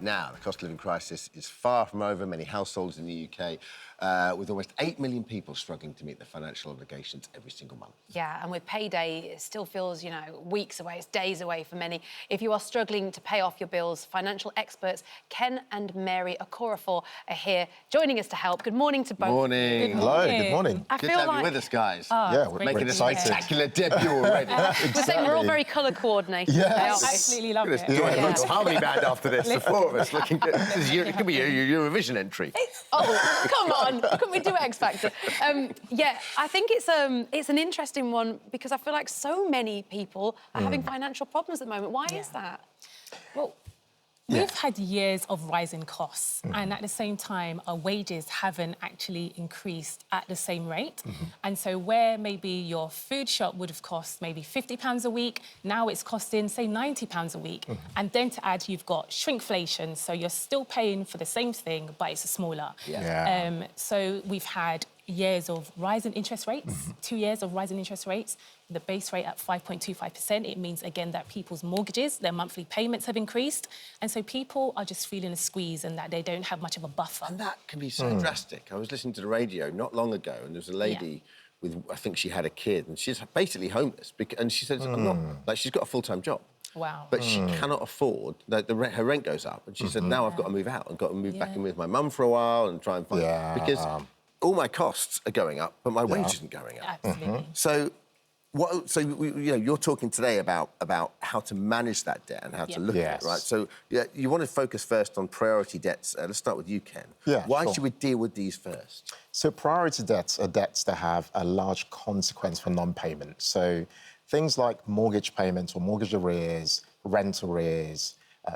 Now, the cost of living crisis is far from over. Many households in the UK, with almost 8 million people struggling to meet their financial obligations every single month. Yeah, and with payday, it still feels, weeks away, it's days away for many. If you are struggling to pay off your bills, financial experts Ken and Mary Okoroafor are here joining us to help. Good morning to both. Morning. Hello, good morning. I Good feel to have like you with us, guys. Yeah, we're making a spectacular debut already. we're saying we're all very colour coordinated. Yes. today, aren't we? Absolutely love it. Join a local harmony band after this, the four of us looking good. It could be a Eurovision entry. Oh, come on! Couldn't we do X Factor? Yeah, I think it's an interesting one because I feel like so many people are having financial problems at the moment. Why is that? Well, we've had years of rising costs, and at the same time, our wages haven't actually increased at the same rate. And so where maybe your food shop would have cost maybe £50 a week, now it's costing, say, £90 a week. And then to add, you've got shrinkflation, so you're still paying for the same thing, but it's smaller. So we've had years of rising interest rates, 2 years of rising interest rates, the base rate at 5.25%. It means, again, that people's mortgages, their monthly payments have increased. And so people are just feeling a squeeze and that they don't have much of a buffer. And that can be so drastic. I was listening to the radio not long ago, and there was a lady with, I think she had a kid, and she's basically homeless. And she says, I'm not, like, she's got a full-time job. Wow. But she cannot afford, her rent goes up. And she said, now I've got to move out and got to move back in with my mum for a while and try and find... Because all my costs are going up, but my wage isn't going up. Absolutely. So, you're talking today about how to manage that debt and how to look at it, right? So, you want to focus first on priority debts. Let's start with you, Ken. Why should we deal with these first? So priority debts are debts that have a large consequence for non-payment. So things like mortgage payments or mortgage arrears, rent arrears,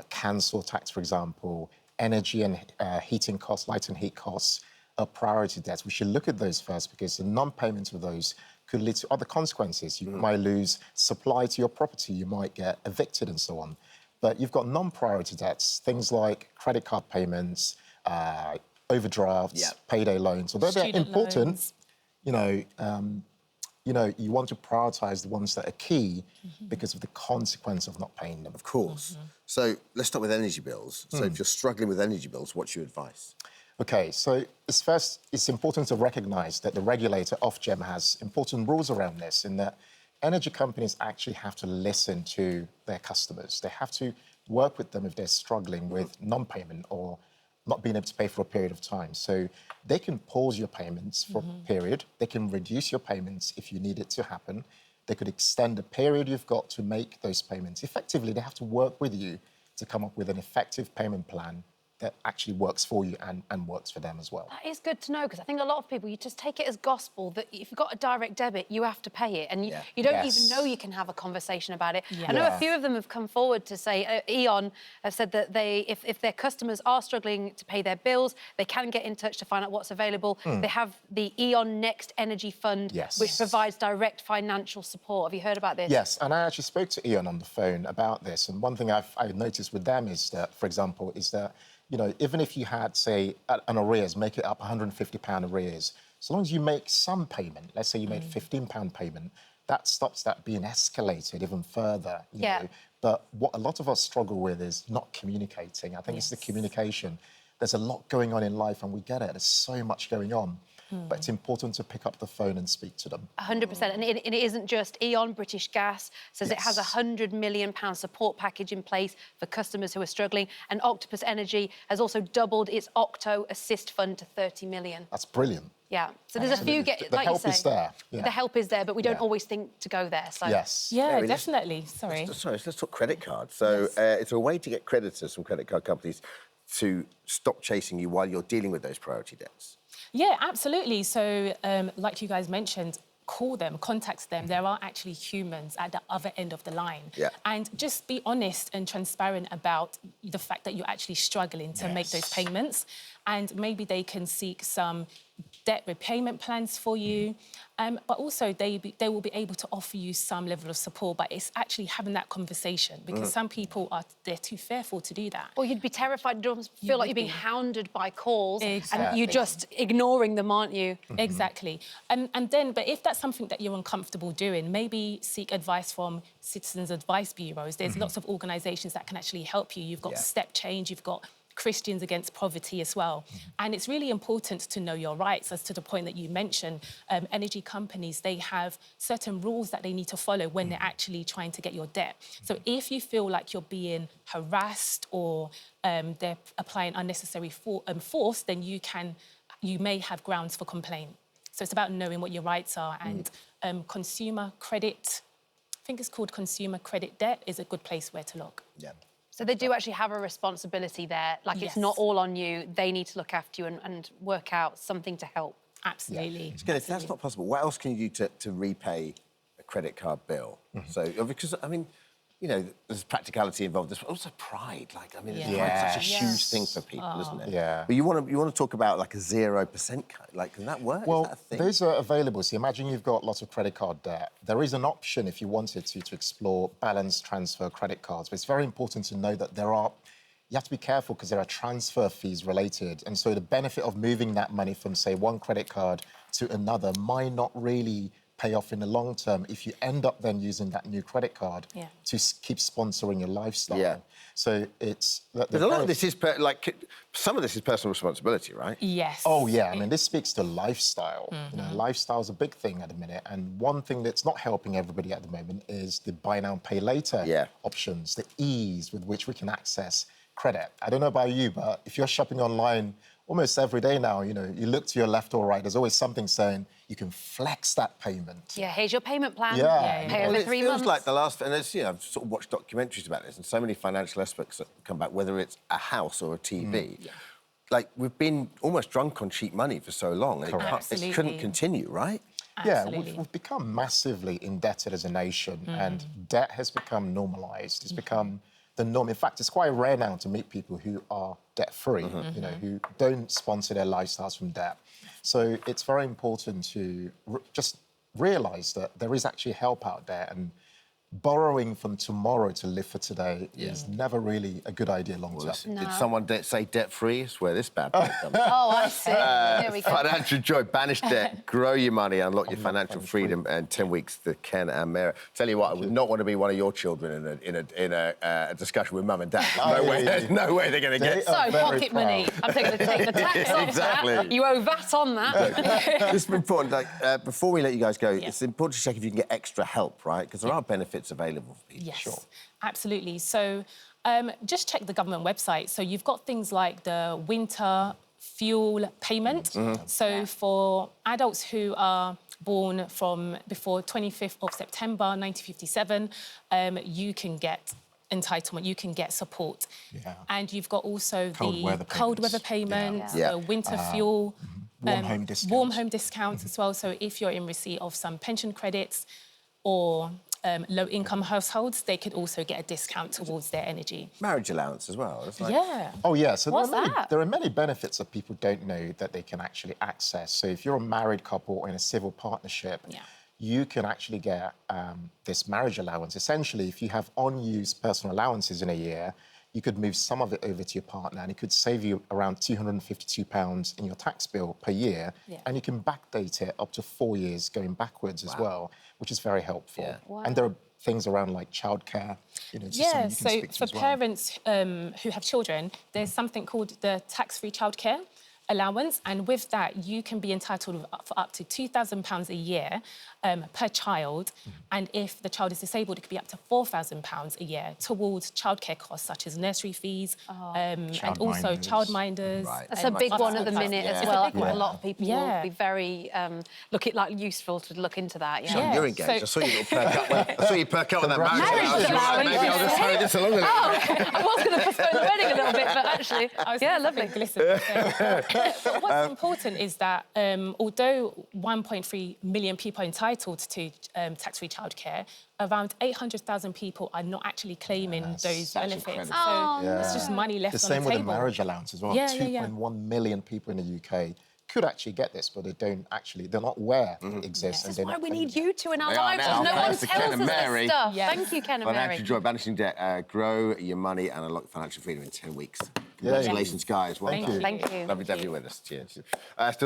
council tax, for example, energy and heating costs, light and heat costs, are priority debts. We should look at those first because the non-payment of those could lead to other consequences. You might lose supply to your property, you might get evicted and so on. But you've got non-priority debts, things like credit card payments, overdrafts, payday loans. Although they're important, you want to prioritise the ones that are key because of the consequence of not paying them. Of course. So let's start with energy bills. So if you're struggling with energy bills, what's your advice? OK, so it's important to recognise that the regulator, Ofgem, has important rules around this in that energy companies actually have to listen to their customers. They have to work with them if they're struggling with non-payment or not being able to pay for a period of time. So they can pause your payments for a period. They can reduce your payments if you need it to happen. They could extend the period you've got to make those payments. Effectively, they have to work with you to come up with an effective payment plan that actually works for you and works for them as well. That is good to know, because I think a lot of people, you just take it as gospel that if you've got a direct debit, you have to pay it, and you don't even know you can have a conversation about it. I know a few of them have come forward to say, E.ON have said that if their customers are struggling to pay their bills, they can get in touch to find out what's available. They have the E.ON Next Energy Fund, which provides direct financial support. Have you heard about this? Yes, and I actually spoke to E.ON on the phone about this, and one thing I've noticed with them is that, for example, even if you had, say, an arrears, make it up £150 arrears, so long as you make some payment, let's say you made £15 payment, that stops that being escalated even further. You know? But what a lot of us struggle with is not communicating. I think it's the communication. There's a lot going on in life and we get it. There's so much going on. But it's important to pick up the phone and speak to them. 100%. And it isn't just E.ON. British Gas says it has a £100 million support package in place for customers who are struggling. And Octopus Energy has also doubled its Octo Assist Fund to £30 million. That's brilliant. Yeah. So there's a few... The help is there. The help is there, but we don't always think to go there. So. Yes. Yeah, Mary, definitely. Let's talk credit cards. So it's a way to get creditors from credit card companies to stop chasing you while you're dealing with those priority debts. Yeah, absolutely. So, like you guys mentioned, call them, contact them. There are actually humans at the other end of the line. And just be honest and transparent about the fact that you're actually struggling to make those payments. And maybe they can seek some debt repayment plans for you. But also they will be able to offer you some level of support, but it's actually having that conversation because some people they're too fearful to do that. Or you'd be terrified, you feel like you're being hounded by calls Exactly. and you're just ignoring them, aren't you? Exactly. But if that's something that you're uncomfortable doing, maybe seek advice from citizens' advice bureaus. There's lots of organisations that can actually help you. You've got Step Change, you've got Christians Against Poverty as well. And it's really important to know your rights, as to the point that you mentioned. Energy companies, they have certain rules that they need to follow when they're actually trying to get your debt. So if you feel like you're being harassed or they're applying unnecessary force, then you may have grounds for complaint. So it's about knowing what your rights are, and consumer credit, I think it's called consumer credit debt, is a good place where to look. Yeah. So they do actually have a responsibility there. Like, it's not all on you. They need to look after you and work out something to help. Absolutely. Again, if that's not possible, what else can you do to repay a credit card bill? So, because, I mean, you know, there's practicality involved. There's also pride. Like, I mean, pride's such a huge thing for people, isn't it? Yeah. But you want to talk about like a 0% cut. Like, can that work? Well, is that a thing? those are available. So imagine you've got lots of credit card debt. There is an option if you wanted to explore balance transfer credit cards. But it's very important to know that you have to be careful because there are transfer fees related. And so the benefit of moving that money from, say, one credit card to another might not really pay off in the long term if you end up then using that new credit card to keep sponsoring your lifestyle. Yeah. So it's... But a lot of this is, some of this is personal responsibility, right? Yes. Oh, yeah. I mean, this speaks to lifestyle. You know, lifestyle's a big thing at the minute. And one thing that's not helping everybody at the moment is the buy now, pay later options, the ease with which we can access credit. I don't know about you, but if you're shopping online almost every day now, you know, you look to your left or right, there's always something saying you can flex that payment. Yeah, here's your payment plan. Yeah. Pay over 3 months. It feels like the last... And it's, you know, I've sort of watched documentaries about this, and so many financial aspects that come back, whether it's a house or a TV. Like, we've been almost drunk on cheap money for so long. And it couldn't continue, right? Absolutely. Yeah, we've become massively indebted as a nation, and debt has become normalised. It's become the norm. In fact, it's quite rare now to meet people who are debt-free, you know, who don't sponsor their lifestyles from debt. So it's very important to just realise that there is actually help out there, and borrowing from tomorrow to live for today is never really a good idea long term. Did someone say debt-free? It's where this bad boy comes. Oh, I see. There we go. Financial joy, banish debt, grow your money, unlock your financial freedom, and 10 weeks to Ken and Mary. Tell you what, I would not want to be one of your children in a discussion with mum and dad. No way they're going to get... So, pocket money. I'm taking the tax off that. You owe VAT on that. This is important. Like, before we let you guys go, it's important to check if you can get extra help, right? Because there are benefits available for people. Yes, absolutely. So just check the government website. So you've got things like the winter fuel payment. So for adults who are born from before 25th of September 1957, you can get entitlement, you can get support. And you've got also the cold weather payments, the winter fuel, warm home discounts as well. So if you're in receipt of some pension credits or low-income households, they could also get a discount towards their energy. Marriage allowance as well. It's like... Yeah. Oh, yeah. So What's that? there are many benefits that people don't know that they can actually access. So if you're a married couple or in a civil partnership, you can actually get this marriage allowance. Essentially, if you have unused personal allowances in a year, you could move some of it over to your partner, and it could save you around £252 in your tax bill per year, and you can backdate it up to 4 years going backwards as well, which is very helpful. And there are things around like childcare. You know, so for parents who have children, there's something called the tax-free childcare allowance, and with that you can be entitled for up to £2,000 a year per child, and if the child is disabled, it could be up to £4,000 a year towards childcare costs such as nursery fees and also childminders. That's a big one at the minute as well. I think a lot of people will be very useful to look into that. So you're engaged. I saw you perk up. I saw you perk up with that marriage allowance. Maybe I'll just hurry this along a little bit. I was going to postpone the wedding a little bit, but actually, lovely. But what's important is that although 1.3 million people are entitled to tax-free childcare, around 800,000 people are not actually claiming those benefits. So it's just money left on the table. The same with the marriage allowance as well. 2.1 million people in the UK could actually get this, but they're not aware it exists. This and is why we need it. you two in our lives. now. No one Thanks to Ken tells and us Mary. this stuff. Yes. Thank you, Ken and Mary. Financial joy, banishing debt, grow your money and unlock financial freedom in 10 weeks. Yeah. Congratulations, guys. Well done. Thank you. Lovely to have you with us. Cheers. Still